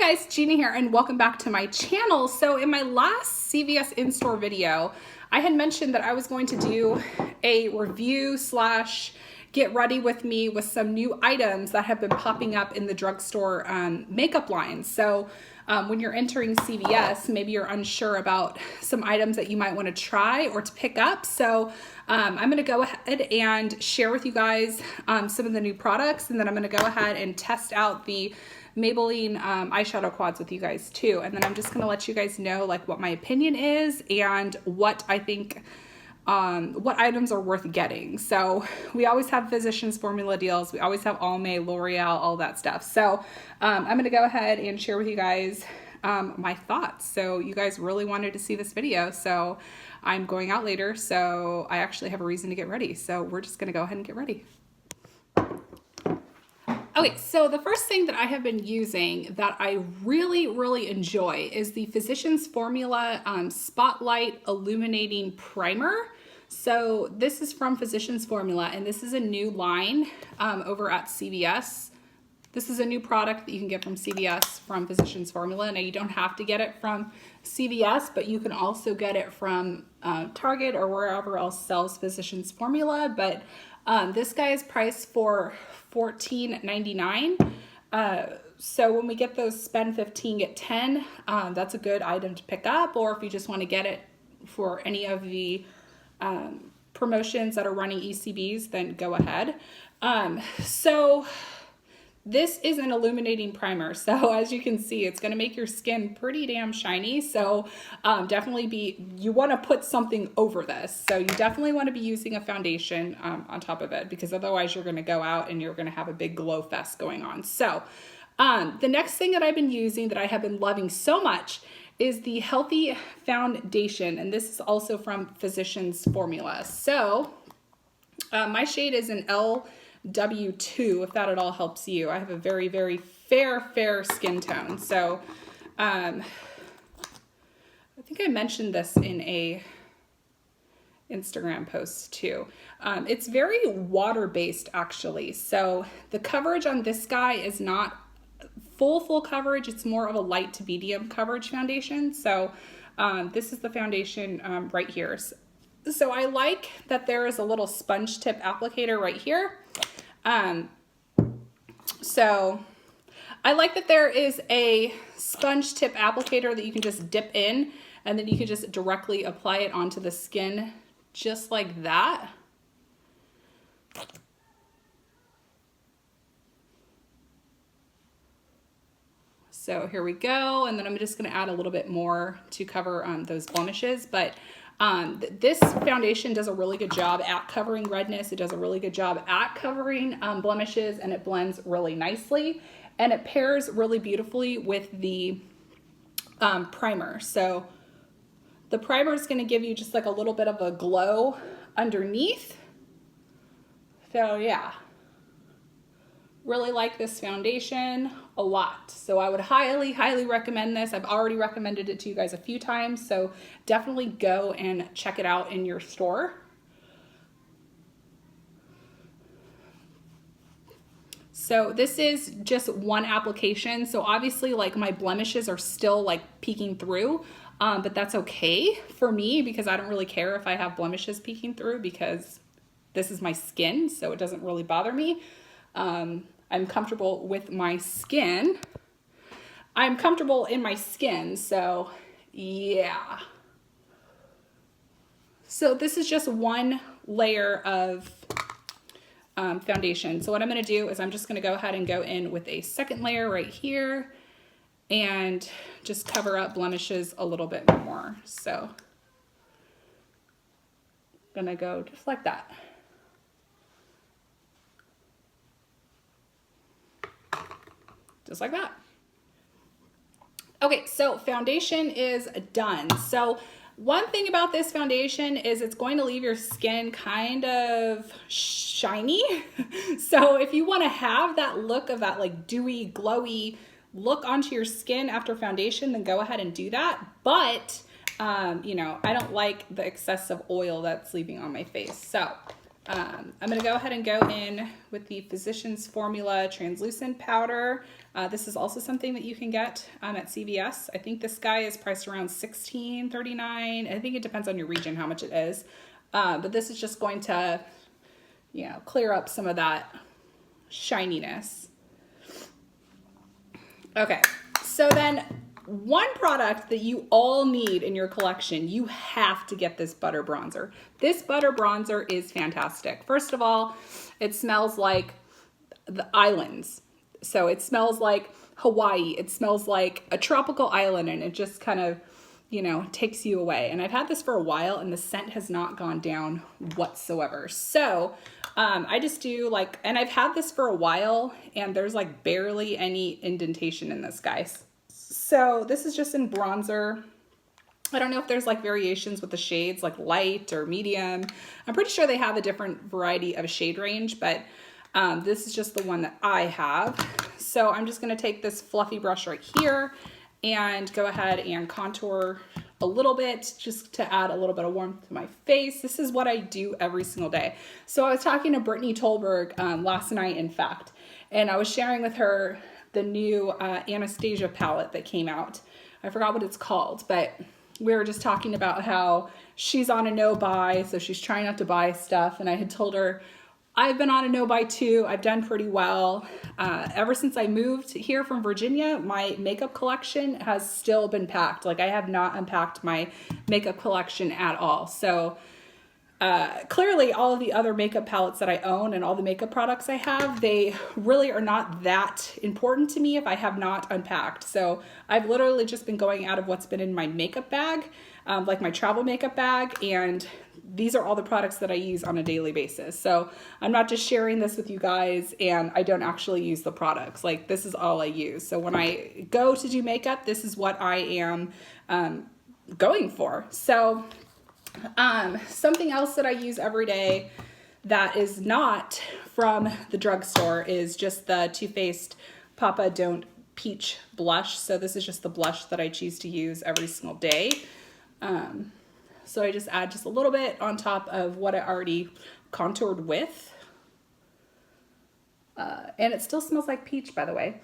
Hi guys, Gina here and welcome back to my channel. So in my last CVS in-store video, I had mentioned that I was going to do a review slash get ready with me with some new items that have been popping up in the drugstore makeup line. So when you're entering CVS, maybe you're unsure about some items that you might want to try or to pick up. So I'm going to go ahead and share with you guys some of the new products, and then I'm going to go ahead and test out the Maybelline eyeshadow quads with you guys too. And then I'm just going to let you guys know like what my opinion is and what I think what items are worth getting. So we always have Physicians Formula deals. We always have Almay, L'Oreal, all that stuff. So I'm going to go ahead and share with you guys my thoughts. So you guys really wanted to see this video. So I'm going out later. So I actually have a reason to get ready. So we're just going to go ahead and get ready. Okay, so the first thing that I have been using that I really enjoy is the Physicians Formula Spotlight Illuminating Primer. So this is from Physicians Formula, and this is a new line over at CVS. This is a new product that you can get from CVS from Physicians Formula. Now you don't have to get it from CVS, but you can also get it from Target or wherever else sells Physicians Formula. But this guy is priced for $14.99. So when we get those spend 15, get 10, that's a good item to pick up. Or if you just want to get it for any of the promotions that are running ECBs, then go ahead. So this is an illuminating primer. So as you can see, it's going to make your skin pretty damn shiny. So definitely you want to put something over this. So you definitely want to be using a foundation on top of it, because otherwise you're going to go out and you're going to have a big glow fest going on. So the next thing that I've been using that I have been loving so much is the Healthy Foundation. And this is also from Physicians Formula. So my shade is an LW2, if that at all helps you. I have a very fair skin tone. So I think I mentioned this in a Instagram post too. It's very water-based actually. So the coverage on this guy is not full coverage. It's more of a light to medium coverage foundation. So this is the foundation right here. So I like that there is a little sponge tip applicator right here. So I like that there is a sponge tip applicator that you can just dip in, and then you can just directly apply it onto the skin just like that. So here we go. And then I'm just going to add a little bit more to cover those blemishes. But this foundation does a really good job at covering redness. It does a really good job at covering blemishes, and it blends really nicely. And it pairs really beautifully with the primer. So the primer is going to give you just like a little bit of a glow underneath. So yeah, really like this foundation a lot. So I would highly recommend this. I've already recommended it to you guys a few times, so definitely go and check it out in your store. So this is just one application. So obviously like my blemishes are still like peeking through, but that's okay for me because I don't really care if I have blemishes peeking through because this is my skin, so it doesn't really bother me. I'm comfortable with my skin. I'm comfortable in my skin, so yeah. So this is just one layer of foundation. So what I'm going to do is I'm just going to go ahead and go in with a second layer right here and just cover up blemishes a little bit more. So I'm going to go just like that. Just like that. Okay, so foundation is done. So one thing about this foundation is it's going to leave your skin kind of shiny. So if you want to have that look of that like dewy, glowy look onto your skin after foundation, then go ahead and do that. But, you know, I don't like the excessive oil that's leaving on my face. So I'm going to go ahead and go in with the Physicians Formula Translucent Powder. This is also something that you can get at CVS. I think this guy is priced around $16.39. I think it depends on your region how much it is. But this is just going to, you know, clear up some of that shininess. Okay, so then one product that you all need in your collection, you have to get this butter bronzer. This butter bronzer is fantastic. First of all, it smells like the islands. So it smells like Hawaii. It smells like a tropical island, and it just kind of, you know, takes you away. And I've had this for a while and the scent has not gone down whatsoever. So I just do like, and I've had this for a while and there's like barely any indentation in this, guys. So this is just in bronzer. I don't know if there's like variations with the shades, like light or medium. I'm pretty sure they have a different variety of shade range, but this is just the one that I have. So I'm just gonna take this fluffy brush right here and go ahead and contour a little bit just to add a little bit of warmth to my face. This is what I do every single day. So I was talking to Brittany Tolberg last night, in fact, and I was sharing with her the new Anastasia palette that came out. I forgot what it's called, but we were just talking about how she's on a no buy, so she's trying not to buy stuff. And I had told her, I've been on a no buy too. I've done pretty well. Ever since I moved here from Virginia, my makeup collection has still been packed. Like I have not unpacked my makeup collection at all. So clearly all of the other makeup palettes that I own and all the makeup products I have, they really are not that important to me if I have not unpacked. So I've literally just been going out of what's been in my makeup bag, like my travel makeup bag, and these are all the products that I use on a daily basis. So I'm not just sharing this with you guys and I don't actually use the products. Like this is all I use. So when I go to do makeup, this is what I am going for. So something else that I use every day that is not from the drugstore is just the Too Faced Papa Don't Peach blush. So this is just the blush that I choose to use every single day. So I just add just a little bit on top of what I already contoured with. And it still smells like peach, by the way.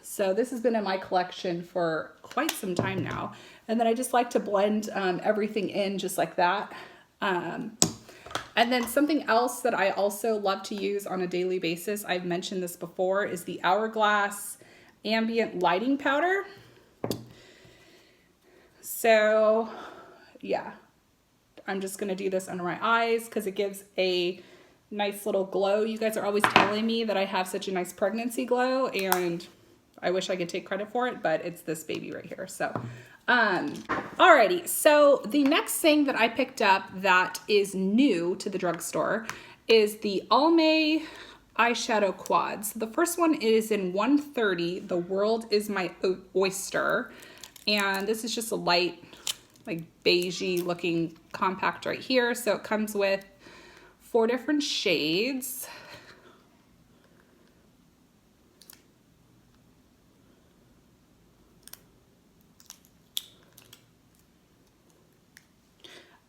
So this has been in my collection for quite some time now. And then I just like to blend everything in just like that. And then something else that I also love to use on a daily basis, I've mentioned this before, is the Hourglass Ambient Lighting Powder. So yeah, I'm just gonna do this under my eyes because it gives a nice little glow. You guys are always telling me that I have such a nice pregnancy glow, and I wish I could take credit for it, but it's this baby right here. So, alrighty. So the next thing that I picked up that is new to the drugstore is the Almay eyeshadow quads. The first one is in 130. The World is My Oyster. And this is just a light, like beigey looking compact right here. So it comes with 4 different shades.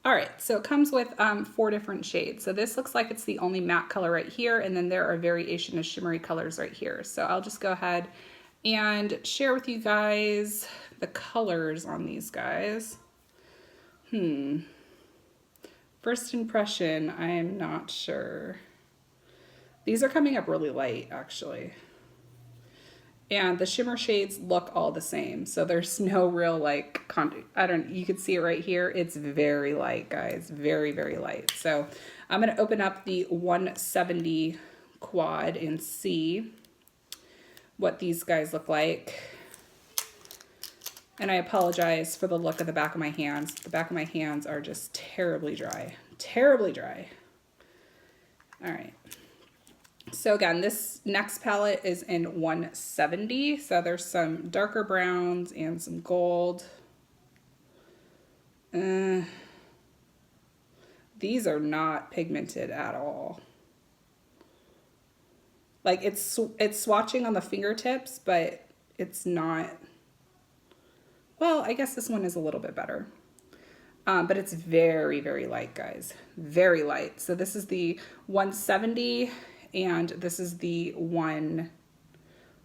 All right, so it comes with 4 different shades. So this looks like it's the only matte color right here, and then there are variation of shimmery colors right here. So I'll just go ahead and share with you guys the colors on these guys. First impression, I am not sure. These are coming up really light, actually. And the shimmer shades look all the same. So there's no real like, you can see it right here. It's very light, guys. Very, very light. So I'm going to open up the 170 quad and see what these guys look like. And I apologize for the look of the back of my hands. The back of my hands are just terribly dry. Terribly dry. All right. So again, this next palette is in 170. So there's some darker browns and some gold. These are not pigmented at all. Like it's swatching on the fingertips, but it's not. Well, I guess this one is a little bit better. but it's very, very light, guys. Very light. So this is the 170 and this is the let's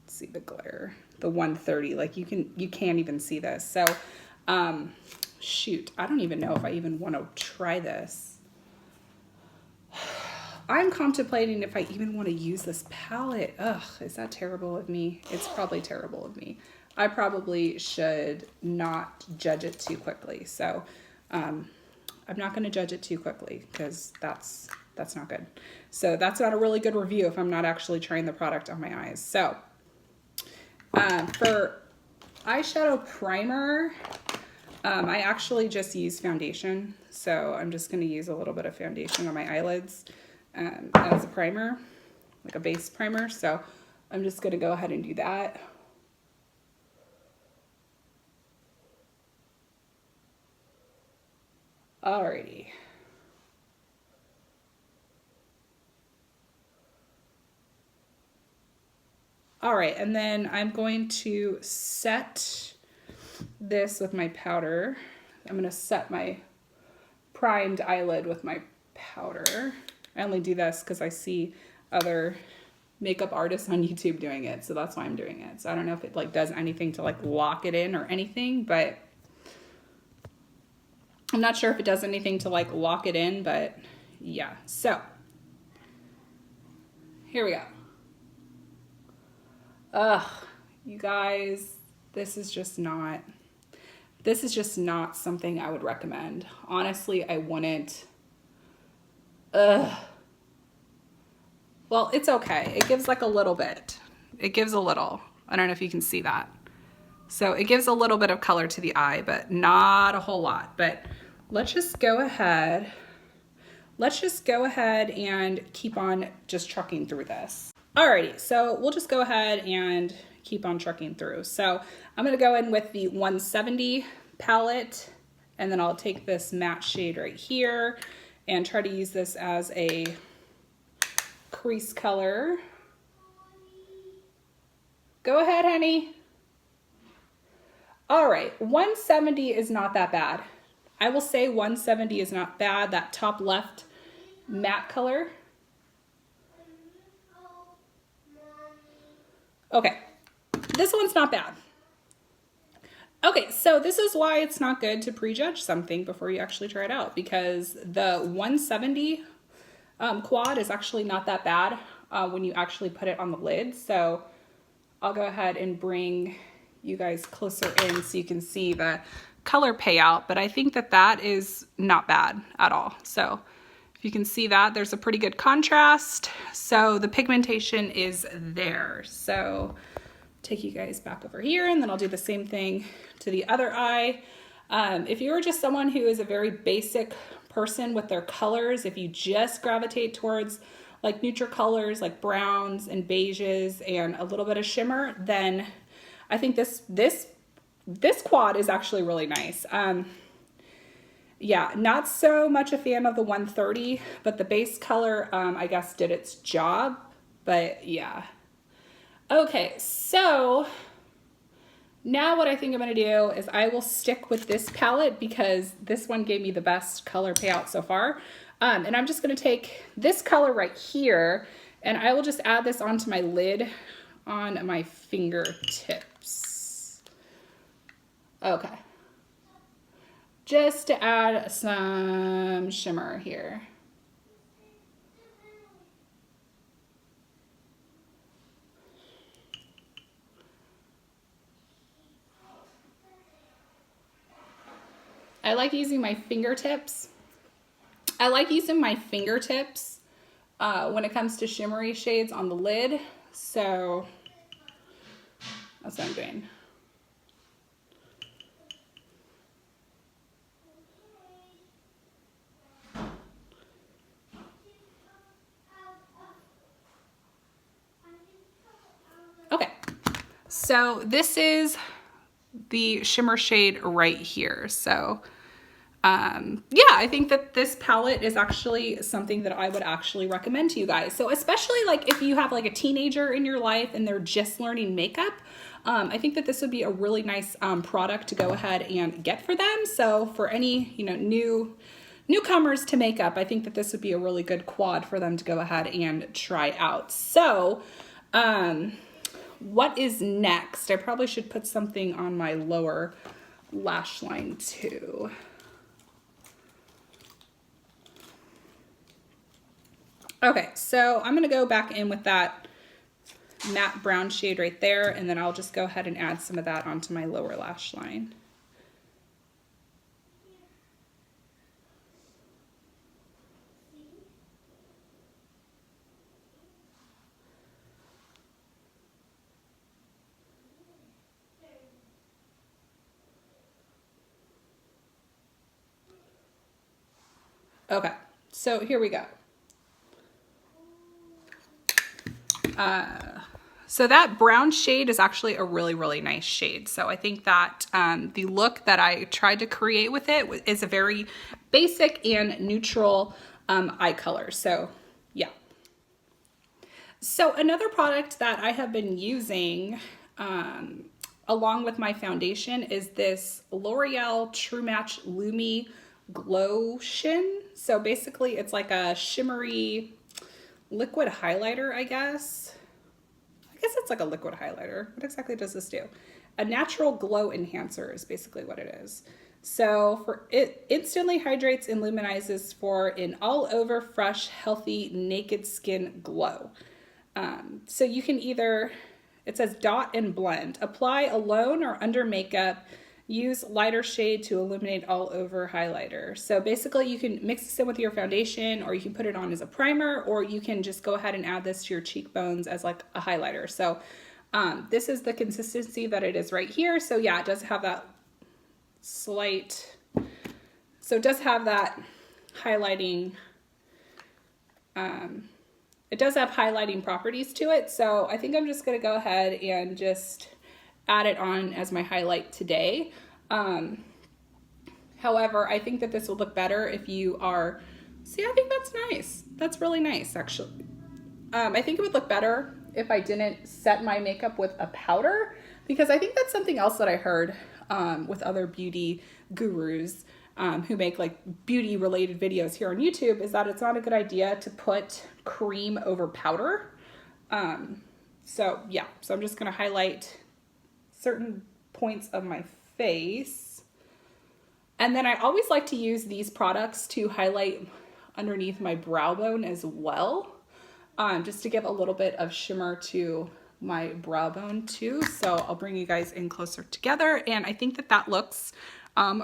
see the glare, the 130. Like you can't even see this. So shoot, I don't even know if I even want to try this. I'm contemplating if I even want to use this palette. Ugh, is that terrible of me? It's probably terrible of me. I probably should not judge it too quickly. So I'm not going to judge it too quickly because that's not good. So that's not a really good review if I'm not actually trying the product on my eyes. So for eyeshadow primer, I actually just use foundation. So I'm just going to use a little bit of foundation on my eyelids as a primer, like a base primer. So I'm just going to go ahead and do that. Alrighty. All right, and then I'm going to set this with my powder. I'm going to set my primed eyelid with my powder. I only do this because I see other makeup artists on YouTube doing it, so that's why I'm doing it. So I don't know if it like does anything to like lock it in or anything, but I'm not sure if it does anything to like lock it in, but yeah. So here we go. Ugh, you guys, this is just not something I would recommend. Honestly, I wouldn't. Ugh. Well, it's okay. It gives like a little bit. It gives a little. I don't know if you can see that. So it gives a little bit of color to the eye, but not a whole lot. But let's just go ahead. Let's just go ahead and keep on just trucking through this. Alrighty, so we'll just go ahead and keep on trucking through. So I'm gonna go in with the 170 palette, and then I'll take this matte shade right here and try to use this as a crease color. Go ahead, honey. All right, 170 is not that bad. I will say 170 is not bad. That top left matte color. Okay, this one's not bad. Okay, so this is why it's not good to prejudge something before you actually try it out, because the 170 quad is actually not that bad when you actually put it on the lid. So I'll go ahead and bring you guys closer in so you can see the color payout, but I think that that is not bad at all. So if you can see that, there's a pretty good contrast. So the pigmentation is there. So take you guys back over here, and then I'll do the same thing to the other eye. If you're just someone who is a very basic person with their colors, if you just gravitate towards like neutral colors like browns and beiges and a little bit of shimmer, then I think this quad is actually really nice. Yeah, not so much a fan of the 130, but the base color, I guess, did its job. But yeah. Okay, so now what I think I'm gonna do is I will stick with this palette because this one gave me the best color payout so far. And I'm just gonna take this color right here, and I will just add this onto my lid on my fingertips. Okay. Just to add some shimmer here. I like using my fingertips. I like using my fingertips when it comes to shimmery shades on the lid. So that's what I'm doing. Okay, so this is the shimmer shade right here. So yeah, I think that this palette is actually something that I would actually recommend to you guys. So especially like if you have like a teenager in your life and they're just learning makeup, I think that this would be a really nice product to go ahead and get for them. So for any, you know, newcomers to makeup, I think that this would be a really good quad for them to go ahead and try out. So what is next? I probably should put something on my lower lash line too. Okay, so I'm gonna go back in with that matte brown shade right there, and then I'll just go ahead and add some of that onto my lower lash line. Okay, so here we go. So that brown shade is actually a really, really nice shade. So I think that the look that I tried to create with it is a very basic and neutral eye color. So yeah. So another product that I have been using along with my foundation is this L'Oreal True Match Lumi Glowtion. So basically it's like a shimmery liquid highlighter, I guess. I guess it's like a liquid highlighter. What exactly does this do? A natural glow enhancer is basically what it is. So it instantly hydrates and luminizes for an all over fresh, healthy, naked skin glow. So you can either, it says dot and blend, apply alone or under makeup, use lighter shade to illuminate all over highlighter. So basically you can mix this in with your foundation, or you can put it on as a primer, or you can just go ahead and add this to your cheekbones as like a highlighter. So this is the consistency that it is right here. So yeah, it does have that slight, so it does have that highlighting, it does have highlighting properties to it. So I think I'm just gonna go ahead and just add it on as my highlight today. However, I think that this will look better if you are, see, I think that's nice. That's really nice, actually. I think it would look better if I didn't set my makeup with a powder, because I think that's something else that I heard with other beauty gurus who make like beauty related videos here on YouTube, is that it's not a good idea to put cream over powder. So yeah, so I'm just gonna highlight certain points of my face. And then I always like to use these products to highlight underneath my brow bone as well, just to give a little bit of shimmer to my brow bone too. So I'll bring you guys in closer together, and I think that that looks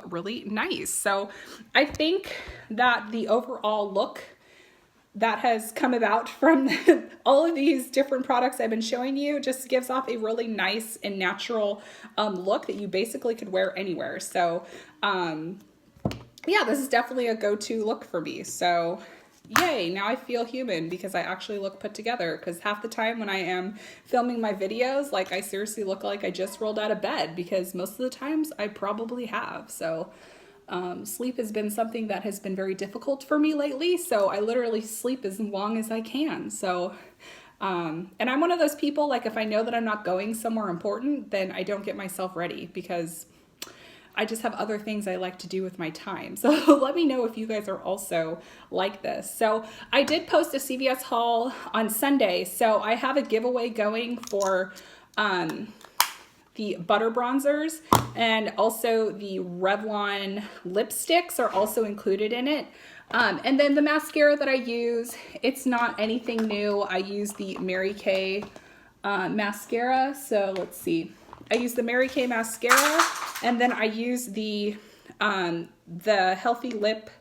really nice. So I think that the overall look that has come about from all of these different products I've been showing you just gives off a really nice and natural look that you basically could wear anywhere. So yeah, this is definitely a go-to look for me. So yay, now I feel human because I actually look put together, because half the time when I am filming my videos, like I seriously look like I just rolled out of bed, because most of the times I probably have. So sleep has been something that has been very difficult for me lately, so I literally sleep as long as I can. So and I'm one of those people, like if I know that I'm not going somewhere important, then I don't get myself ready, because I just have other things I like to do with my time. So let me know if you guys are also like this. So I did post a CVS haul on Sunday, so I have a giveaway going for the butter bronzers, and also the Revlon lipsticks are also included in it. And then the mascara that I use, it's not anything new. I use the Mary Kay mascara. So let's see. I use the Mary Kay mascara, and then I use the Healthy Lip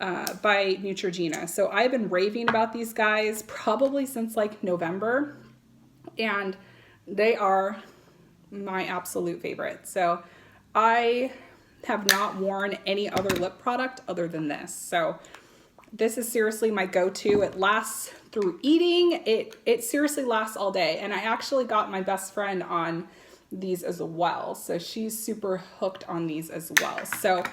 by Neutrogena. So I've been raving about these guys probably since like November, and they are my absolute favorite. So I have not worn any other lip product other than this. So this is seriously my go-to. It lasts through eating. It seriously lasts all day. And I actually got my best friend on these as well. So she's super hooked on these as well. So,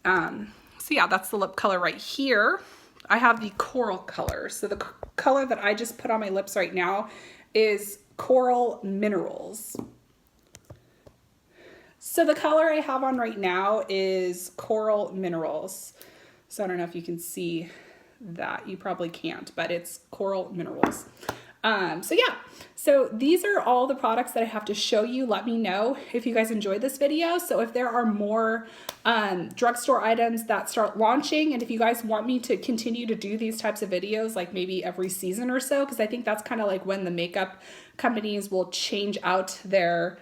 so yeah, that's the lip color right here. I have the coral color. So the color that I just put on my lips right now is Coral Minerals. So the color I have on right now is Coral Minerals. So I don't know if you can see that. You probably can't, but it's Coral Minerals. So yeah, so these are all the products that I have to show you. Let me know if you guys enjoyed this video. So if there are more drugstore items that start launching, and if you guys want me to continue to do these types of videos, like maybe every season or so, because I think that's kind of like when the makeup companies will change out their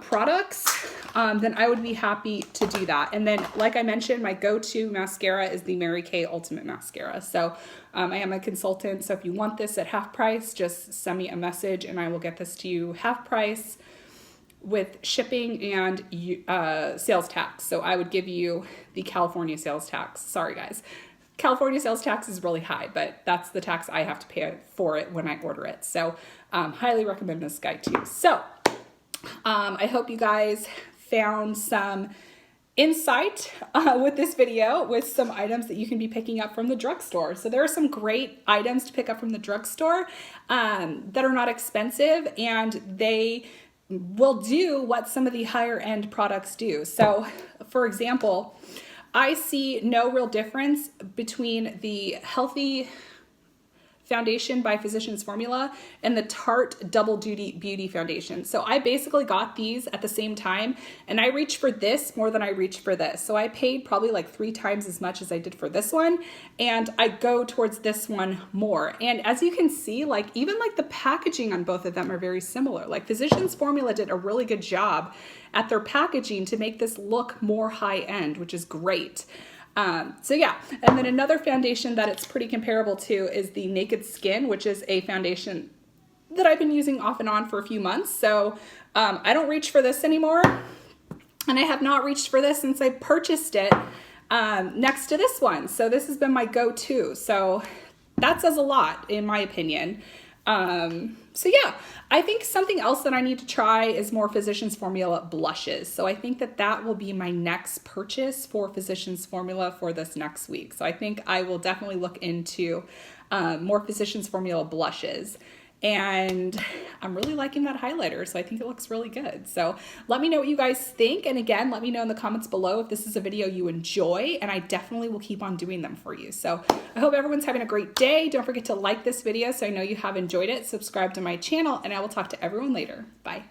products, then I would be happy to do that. And then, like I mentioned, my go-to mascara is the Mary Kay Ultimate Mascara. So I am a consultant, so if you want this at half price, just send me a message and I will get this to you half price with shipping and sales tax. So I would give you the California sales tax. Sorry guys. California sales tax is really high, but that's the tax I have to pay for it when I order it. So highly recommend this guy too. So I hope you guys found some insight with this video with some items that you can be picking up from the drugstore. So there are some great items to pick up from the drugstore that are not expensive, and they will do what some of the higher end products do. So for example, I see no real difference between the Healthy Foundation by Physicians Formula and the Tarte Double Duty Beauty Foundation. So I basically got these at the same time, and I reached for this more than I reached for this. So I paid probably like 3 times as much as I did for this one, and I go towards this one more. And as you can see, like even like the packaging on both of them are very similar. Like Physicians Formula did a really good job at their packaging to make this look more high end, which is great. So yeah, and then another foundation that it's pretty comparable to is the Naked Skin, which is a foundation that I've been using off and on for a few months. So I don't reach for this anymore, and I have not reached for this since I purchased it next to this one. So this has been my go-to. So that says a lot in my opinion. So yeah, I think something else that I need to try is more Physicians Formula blushes. So I think that that will be my next purchase for Physicians Formula for this next week. So I think I will definitely look into more Physicians Formula blushes. And I'm really liking that highlighter, so I think it looks really good. So let me know what you guys think. And again, let me know in the comments below if this is a video you enjoy, and I definitely will keep on doing them for you. So I hope everyone's having a great day. Don't forget to like this video so I know you have enjoyed it. Subscribe to my channel, and I will talk to everyone later. Bye.